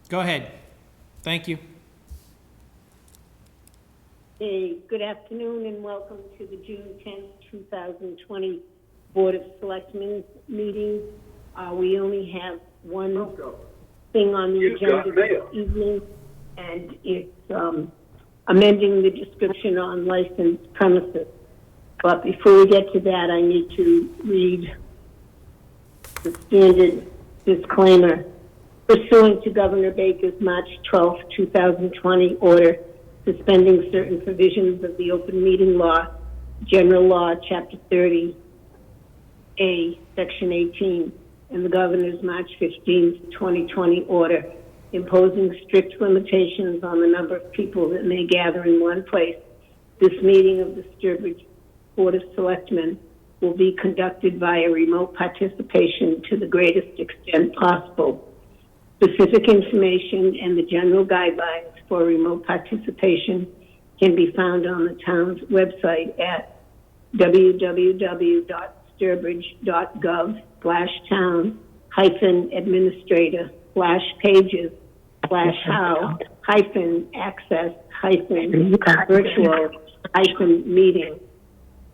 Go ahead. Thank you. Hey, good afternoon and welcome to the June 10th, 2020 Board of Selectmen meeting. We only have one thing on the agenda this evening, and it's amending the description on licensed premises. But before we get to that, I need to read the standard disclaimer. Pursuant to Governor Baker's March 12, 2020 order suspending certain provisions of the Open Meeting Law, General Law, Chapter 30, A, Section 18, and the Governor's March 15, 2020 order imposing strict limitations on the number of people that may gather in one place, this meeting of the Sturbridge Board of Selectmen will be conducted via remote participation to the greatest extent possible. Specific information and the general guidelines for remote participation can be found on the town's website at www.sturbridge.gov/town-access-virtual-meeting.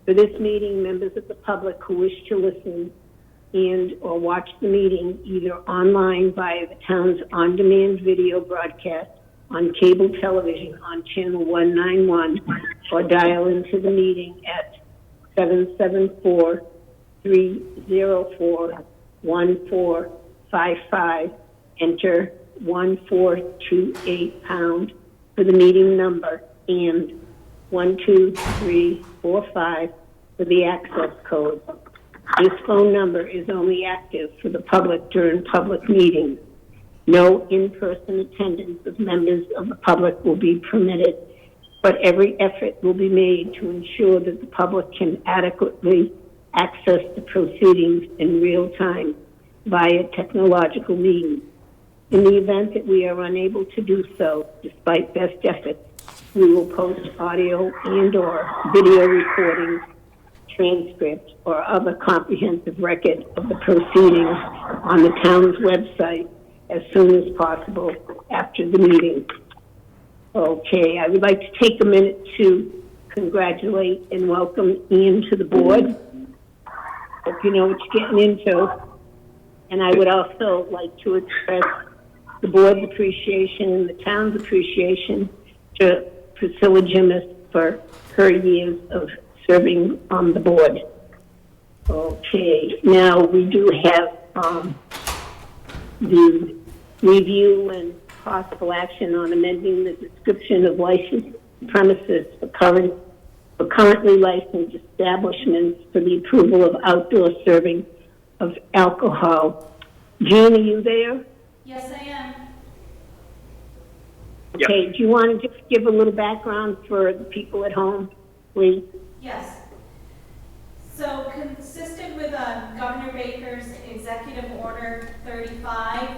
For this meeting, members of the public who wish to listen and or watch the meeting either online via the town's on-demand video broadcast on cable television on channel 191 or dial into the meeting at 774-304-1455, enter 1428# for the meeting number and 12345 for the access code. This phone number is only active for the public during public meetings. No in-person attendance of members of the public will be permitted, but every effort will be made to ensure that the public can adequately access the proceedings in real time via technological means. In the event that we are unable to do so, despite best efforts, we will post audio and or video recordings, transcript, or other comprehensive record of the proceedings on the town's website as soon as possible after the meeting. Okay, I would like to take a minute to congratulate and welcome Ian to the board. Hope you know what you're getting into. And I would also like to express the board's appreciation and the town's appreciation to Priscilla Jimis for her years of serving on the board. Okay, now we do have the review and possible action on amending the description of licensed premises for currently licensed establishments for the approval of outdoor serving of alcohol. Jean, are you there? Yes, I am. Okay, yep. Do you want to just give a little background for the people at home, please? Yes. So consistent with Governor Baker's Executive Order 35,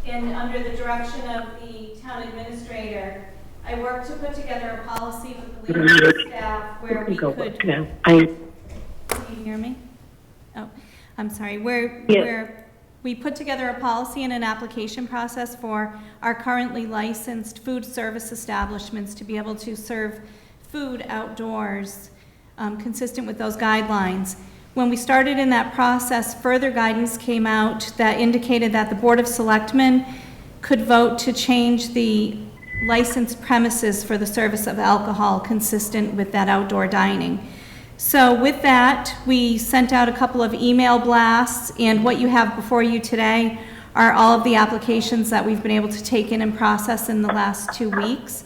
and under the direction of the town administrator, I worked to put together a policy with the leadership staff where we could. Can you hear me? Oh, I'm sorry. Where we put together a policy and an application process for our currently licensed food service establishments to be able to serve food outdoors, consistent with those guidelines. When we started in that process, further guidance came out that indicated that the Board of Selectmen could vote to change the licensed premises for the service of alcohol consistent with that outdoor dining. So with that, we sent out a couple of email blasts, and what you have before you today are all of the applications that we've been able to take in and process in the last 2 weeks.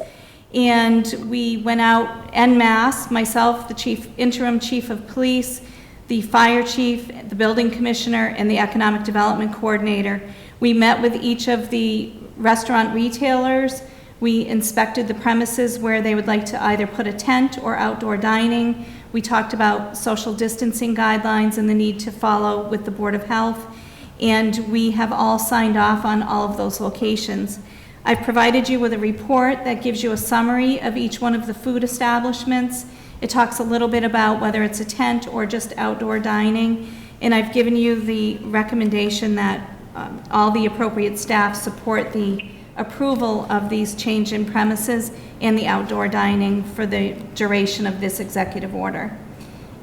And we went out en masse, myself, the interim chief of police, the fire chief, the building commissioner, and the economic development coordinator. We met with each of the restaurant retailers. We inspected the premises where they would like to either put a tent or outdoor dining. We talked about social distancing guidelines and the need to follow with the Board of Health. And we have all signed off on all of those locations. I've provided you with a report that gives you a summary of each one of the food establishments. It talks a little bit about whether it's a tent or just outdoor dining. And I've given you the recommendation that all the appropriate staff support the approval of these change in premises and the outdoor dining for the duration of this executive order.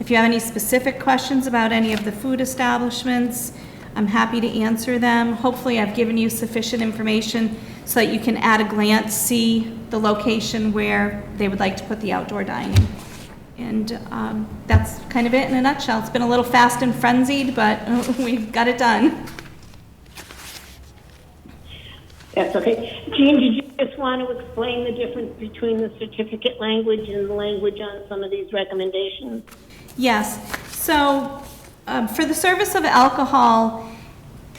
If you have any specific questions about any of the food establishments, I'm happy to answer them. Hopefully I've given you sufficient information so that you can at a glance see the location where they would like to put the outdoor dining. And that's kind of it in a nutshell. It's been a little fast and frenzied, but we've got it done. That's okay. Jean, did you just want to explain the difference between the certificate language and the language on some of these recommendations? Yes. So for the service of alcohol,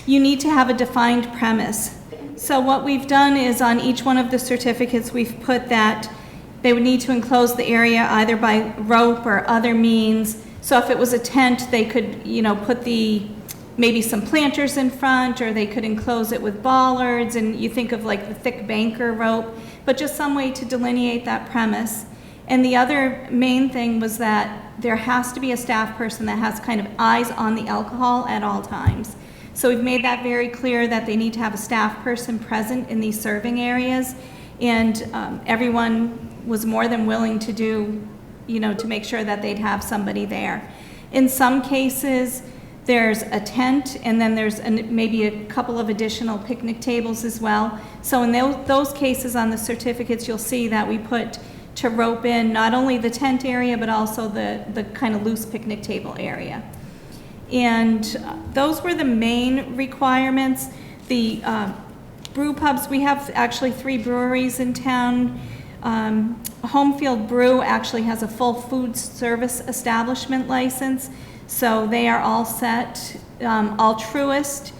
you need to have a defined premise. So what we've done is on each one of the certificates, we've put that they would need to enclose the area either by rope or other means. So if it was a tent, they could, put maybe some planters in front, or they could enclose it with bollards, and you think of like the thick banker rope, but just some way to delineate that premise. And the other main thing was that there has to be a staff person that has kind of eyes on the alcohol at all times. So we've made that very clear that they need to have a staff person present in these serving areas, and everyone was more than willing to do, to make sure that they'd have somebody there. In some cases, there's a tent, and then there's maybe a couple of additional picnic tables as well. So in those cases on the certificates, you'll see that we put to rope in not only the tent area, but also the kind of loose picnic table area. And those were the main requirements. The brew pubs, we have actually 3 breweries in town. Homefield Brew actually has a full food service establishment license, so they are all set. Altruist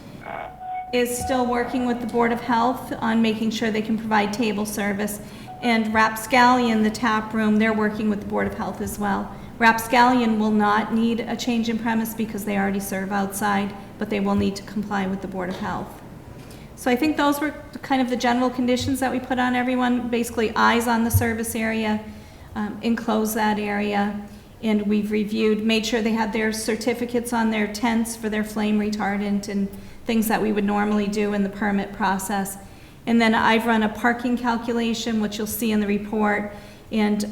is still working with the Board of Health on making sure they can provide table service. And Rapscallion, the tap room, they're working with the Board of Health as well. Rapscallion will not need a change in premise because they already serve outside, but they will need to comply with the Board of Health. So I think those were kind of the general conditions that we put on everyone. Basically, eyes on the service area, enclose that area, and we've made sure they had their certificates on their tents for their flame retardant and things that we would normally do in the permit process. And then I've run a parking calculation, which you'll see in the report, and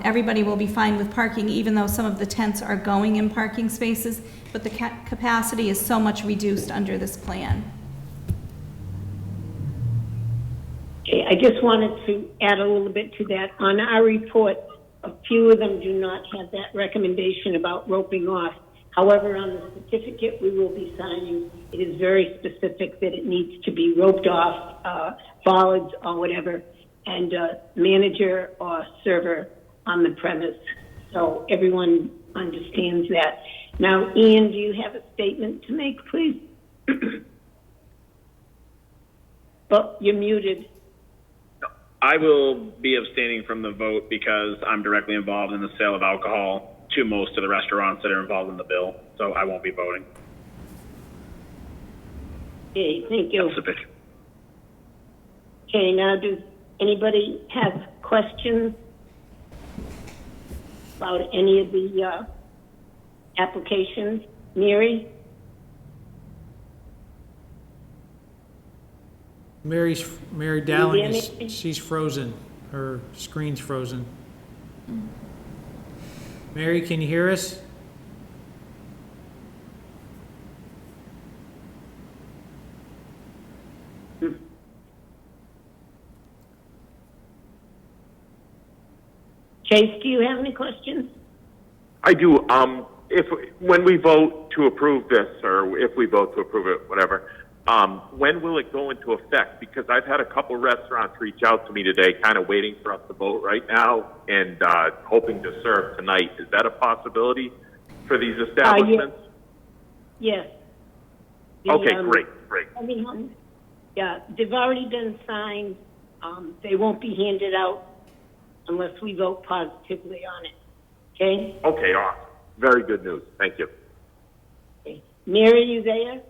everybody will be fine with parking, even though some of the tents are going in parking spaces, but the capacity is so much reduced under this plan. Okay, I just wanted to add a little bit to that. On our report, a few of them do not have that recommendation about roping off. However, on the certificate we will be signing, it is very specific that it needs to be roped off, bollards or whatever, and manager or server on the premise. So everyone understands that. Now, Ian, do you have a statement to make, please? Well, you're muted. I will be abstaining from the vote because I'm directly involved in the sale of alcohol to most of the restaurants that are involved in the bill, so I won't be voting. Okay, thank you. That's sufficient. Okay, now does anybody have questions about any of the applications? Mary? Mary Dowling she's frozen. Her screen's frozen. Mary, can you hear us? Chase, do you have any questions? I do. When we vote to approve this, or if we vote to approve it, whatever, when will it go into effect? Because I've had a couple restaurants reach out to me today, kind of waiting for us to vote right now and hoping to serve tonight. Is that a possibility for these establishments? Yes. Okay, great. Everyone, yeah, they've already been signed. They won't be handed out unless we vote positively on it. Okay? Okay, awesome. Very good news. Thank you. Okay. Mary, you there?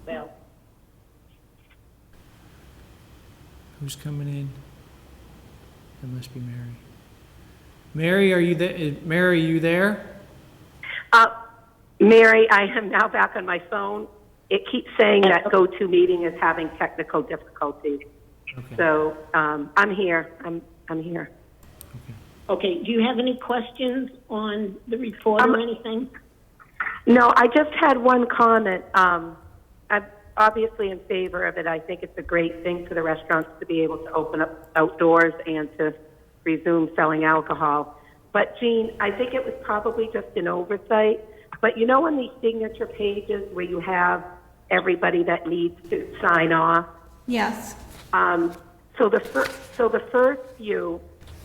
Well, Who's coming in? That must be Mary. Mary, are you there? Mary, are you there? Mary, I am now back on my phone. It keeps saying that GoToMeeting is having technical difficulties. Okay. So I'm here. I'm here. Okay, do you have any questions on the report or anything? No, I just had one comment. I'm obviously in favor of it. I think it's a great thing for the restaurants to be able to open up outdoors and to resume selling alcohol. But Jean, I think it was probably just an oversight. But you know on these signature pages where you have everybody that needs to sign off? Yes. So the first few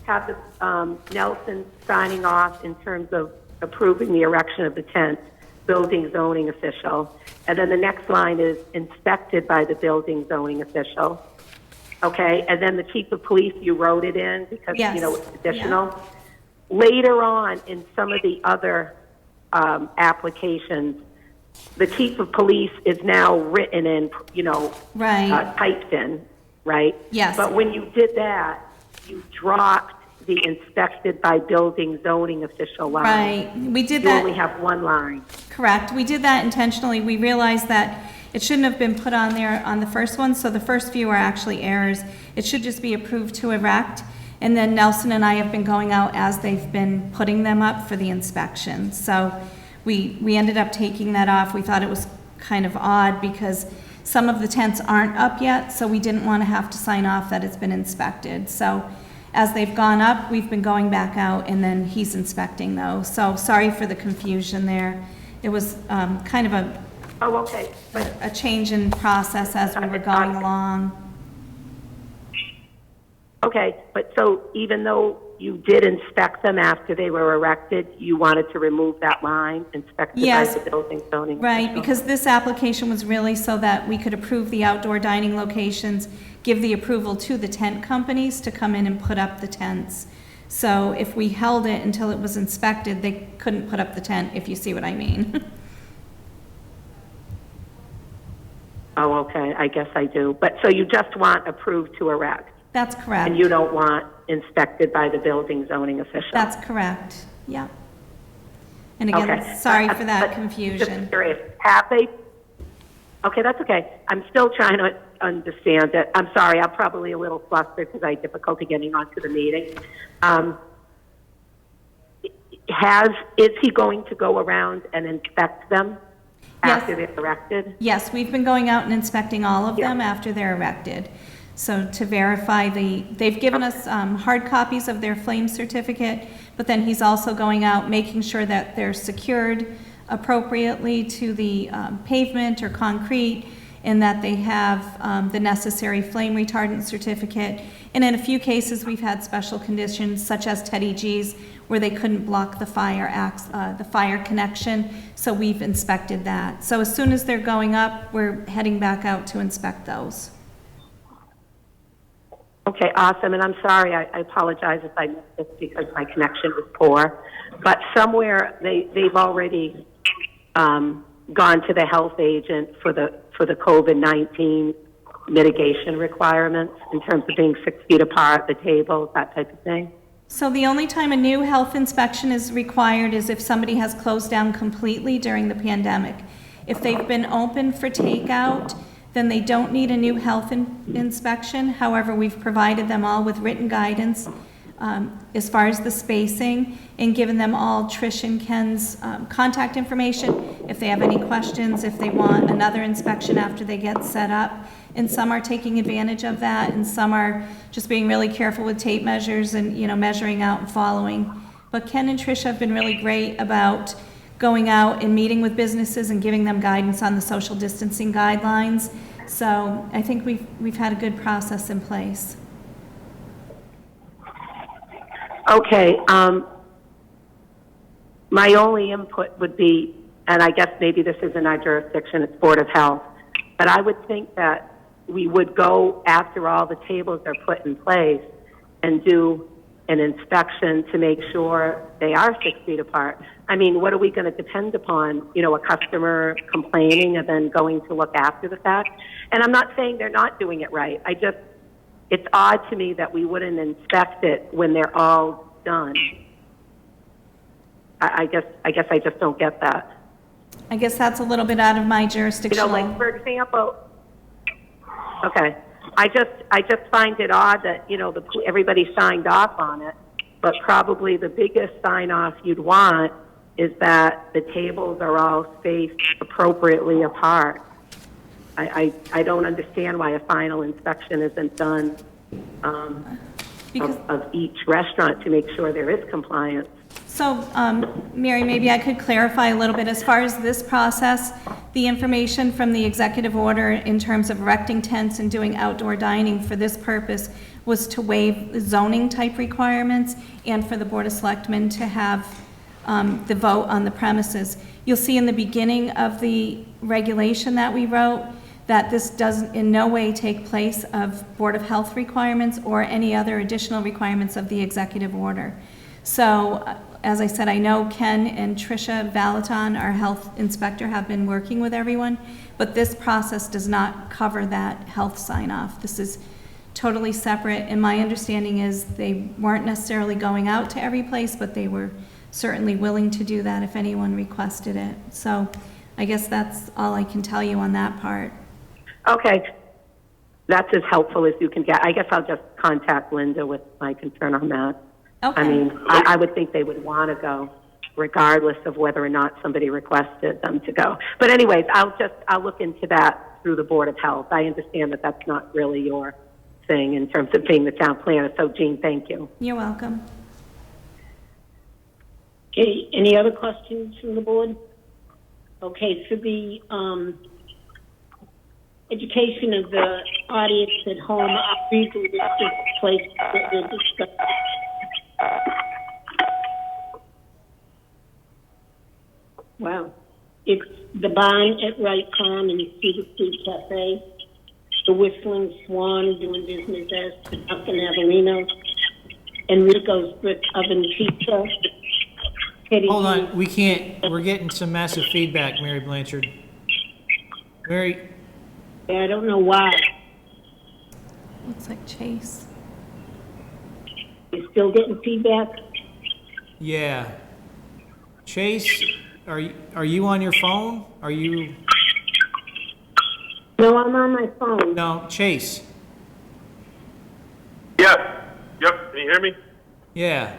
have the Nelson signing off in terms of approving the erection of the tent, building zoning official. And then the next line is inspected by the building zoning official. Okay, and then the chief of police, you wrote it in because, Yes. you know, it's additional. Yeah. Later on in some of the other applications, the chief of police is now written in, you know, Right. typed in, right? Yes. But when you did that, you dropped the inspected by building zoning official line. Right. We did You that. only have one line. Correct. We did that intentionally. We realized that it shouldn't have been put on there on the first one, so the first few are actually errors. It should just be approved to erect, and then Nelson and I have been going out as they've been putting them up for the inspection. So we ended up taking that off. We thought it was kind of odd because some of the tents aren't up yet, so we didn't want to have to sign off that it's been inspected. So as they've gone up, we've been going back out, and then he's inspecting those. So sorry for the confusion there. It was kind of Oh, okay. But a change in process as we were going along. okay, but so even though you did inspect them after they were erected, you wanted to remove that line, inspected Yes. by the building zoning? Right, official? because this application was really so that we could approve the outdoor dining locations, give the approval to the tent companies to come in and put up the tents. So if we held it until it was inspected, they couldn't put up the tent, if you see what I mean. Oh, okay, I guess I do. But so you just want approved to erect, That's correct. and you don't want inspected by the building zoning official? That's correct, yeah. And again, Okay. sorry for that But confusion. Just curious, have they? Okay, that's okay. I'm still trying to understand it. I'm sorry, I'm probably a little flustered because I had difficulty getting onto the meeting. Is he going to go around and inspect them Yes. after they're erected? Yes, we've been going out and inspecting all of them Yeah. after they're erected. So to verify they've given us hard copies of their flame certificate, but then he's also going out, making sure that they're secured appropriately to the pavement or concrete, and that they have the necessary flame retardant certificate. And in a few cases, we've had special conditions, such as Teddy G's, where they couldn't block the fire connection, so we've inspected that. So as soon as they're going up, we're heading back out to inspect those. Okay, awesome, and I'm sorry, I apologize if I missed this because my connection was poor, but somewhere they've already gone to the health agent for the COVID-19 mitigation requirements in terms of being 6 feet apart, the tables, that type of thing? So the only time a new health inspection is required is if somebody has closed down completely during the pandemic. If they've been open for takeout, then they don't need a new health inspection. However, we've provided them all with written guidance as far as the spacing, and given them all Trish and Ken's contact information if they have any questions, if they want another inspection after they get set up. And some are taking advantage of that, and some are just being really careful with tape measures and, you know, measuring out and following. But Ken and Trish have been really great about going out and meeting with businesses and giving them guidance on the social distancing guidelines. So I think we've had a good process in place. Okay, my only input would be, and I guess maybe this isn't our jurisdiction, it's Board of Health, but I would think that we would go after all the tables are put in place and do an inspection to make sure they are 6 feet apart. I mean, what are we going to depend upon? You know, a customer complaining and then going to look after the fact? And I'm not saying they're not doing it right. It's odd to me that we wouldn't inspect it when they're all done I guess I just don't get that. I guess that's a little bit out of my You know, jurisdictional. like, for example, okay, I just find it odd that, you know, everybody signed off on it, but probably the biggest sign off you'd want is that the tables are all spaced appropriately apart. I don't understand why a final inspection isn't done Because, of each restaurant to make sure there is compliance. so, Mary, maybe I could clarify a little bit. As far as this process, the information from the executive order in terms of erecting tents and doing outdoor dining for this purpose was to waive zoning type requirements and for the Board of Selectmen to have the vote on the premises. You'll see in the beginning of the regulation that we wrote that this doesn't in no way take place of Board of Health requirements or any other additional requirements of the executive order. So, as I said, I know Ken and Tricia Valaton, our health inspector, have been working with everyone, but this process does not cover that health sign-off. This is totally separate, and my understanding is they weren't necessarily going out to every place, but they were certainly willing to do that if anyone requested it. So I guess that's all I can tell you on that part. Okay, that's as helpful as you can get. I guess I'll just contact Linda with my concern on that. Okay. I mean, I would think they would want to go, regardless of whether or not somebody requested them to go. But anyways, I'll look into that through the Board of Health. I understand that that's not really your thing in terms of being the town planner. So, Jean, thank you. You're welcome. Okay, any other questions from the board? Okay, for the education of the audience at home, I'll read the list of places that we'll discuss. Wow. It's the Barn at Wright Farm and Cedar Street Cafe, the Whistling Swan doing business as Duck and Avellino, Enrico's Brick Oven Pizza. Hold on, we can't, we're getting some massive feedback, Mary Blanchard. Mary, I don't know why. Looks like Chase. You're still getting feedback? yeah. Chase, are you on your phone? Are you, No, I'm on my phone. no, Chase, Yep, can you hear me? yeah.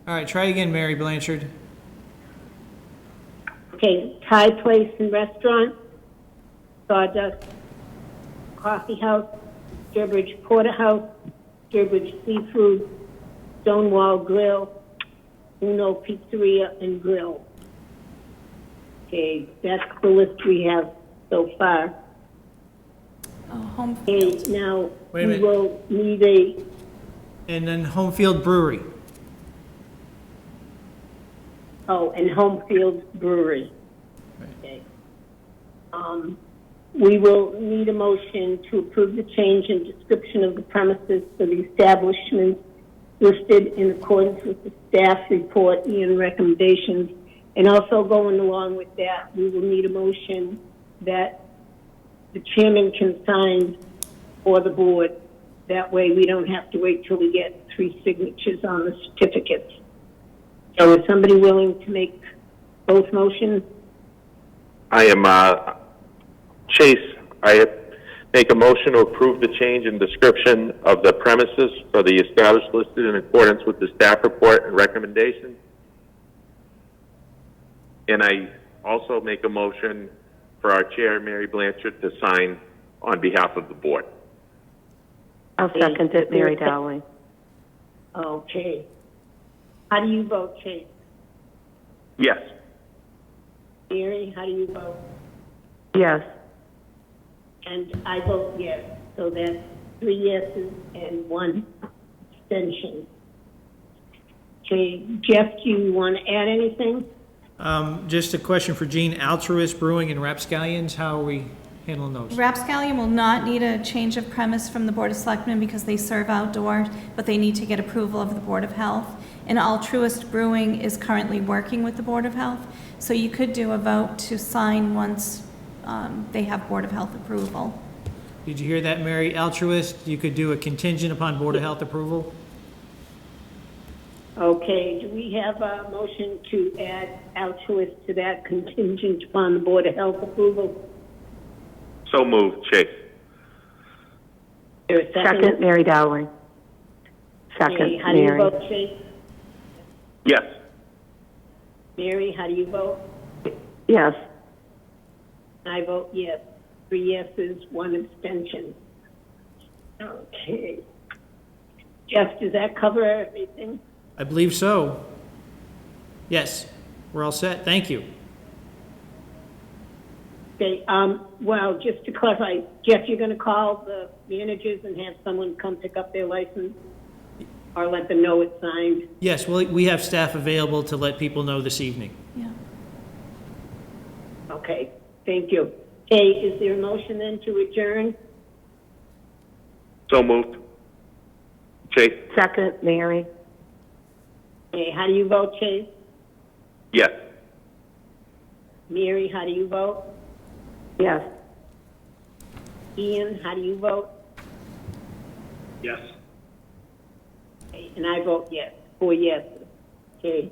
All right, try again, Mary Blanchard. Okay, Thai Place and Restaurant, Sawdust Coffee House, Sturbridge Porterhouse, Sturbridge Seafood, Stonewall Grill, Uno Pizzeria and Grill. Okay, that's the list we have so far. Oh, home Okay, field. now Wait a we minute. will need a, And then Homefield Brewery. and Homefield Brewery. Okay. We will need a motion to approve the change in description of the premises for the establishments listed in accordance with the staff report and recommendations. And also going along with that, we will need a motion that the chairman can sign for the board. That way we don't have to wait till we get 3 signatures on the certificates. So is somebody willing to make both motions? I am, Chase, I make a motion to approve the change in description of the premises for the establishment listed in accordance with the staff report and recommendations. And I also make a motion for our chair, Mary Blanchard, to sign on behalf of the board. I'll second it, Mary Dowling. Okay. How do you vote, Chase? Yes. Mary, how do you vote? Yes. And I vote yes. So that's 3 yeses and 1 abstention. Okay, Jeff, do you want to add anything? Just a question for Gene, Altruist Brewing and Rapscallions, how are we handling those? Rapscallion will not need a change of premise from the Board of Selectmen because they serve outdoors, but they need to get approval of the Board of Health. And Altruist Brewing is currently working with the Board of Health, so you could do a vote to sign once they have Board of Health approval. Did you hear that, Mary? Altruist, you could do a contingent upon Board of Health approval? Okay, do we have a motion to add altruist to that contingent upon the Board of Health approval? So moved, Chase. Is there a Second, Mary Dowling. Okay, Second, how do you Mary. vote, Chase? Yes. Mary, how do you vote? Yes. I vote yes. 3 yeses, 1 abstention. Okay. Jeff, does that cover everything? I believe so. Yes, we're all set. Thank you. Okay, well, just to clarify, Jeff, you're gonna call the managers and have someone come pick up their license? Or let them know it's signed? Yes, well, we have staff available to let people know this evening. Yeah. Okay, thank you. Okay, is there a motion then to adjourn? So moved. Chase? Second, Mary. Okay, how do you vote, Chase? Yes. Mary, how do you vote? Yes. Ian, how do you vote? Yes. Okay, and I vote yes, 4 yeses. Okay.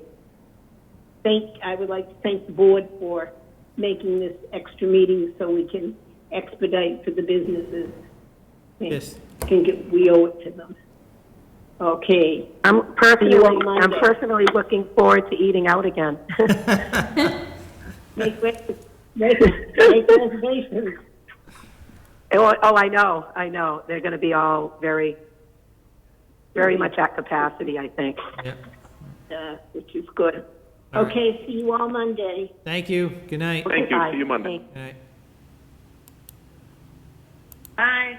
I would like to thank the board for making this extra meeting so we can expedite for the businesses. Yes. I think we owe it to them. Okay. I'm See you on Monday. personally looking forward to eating out again. Make reservations. Oh, I know. They're going to be all very much at capacity, I think. Yep. Which is good. All right. Okay, see you all Monday. Thank you. Good night. Thank you. Bye. See you Monday. Good night. Bye.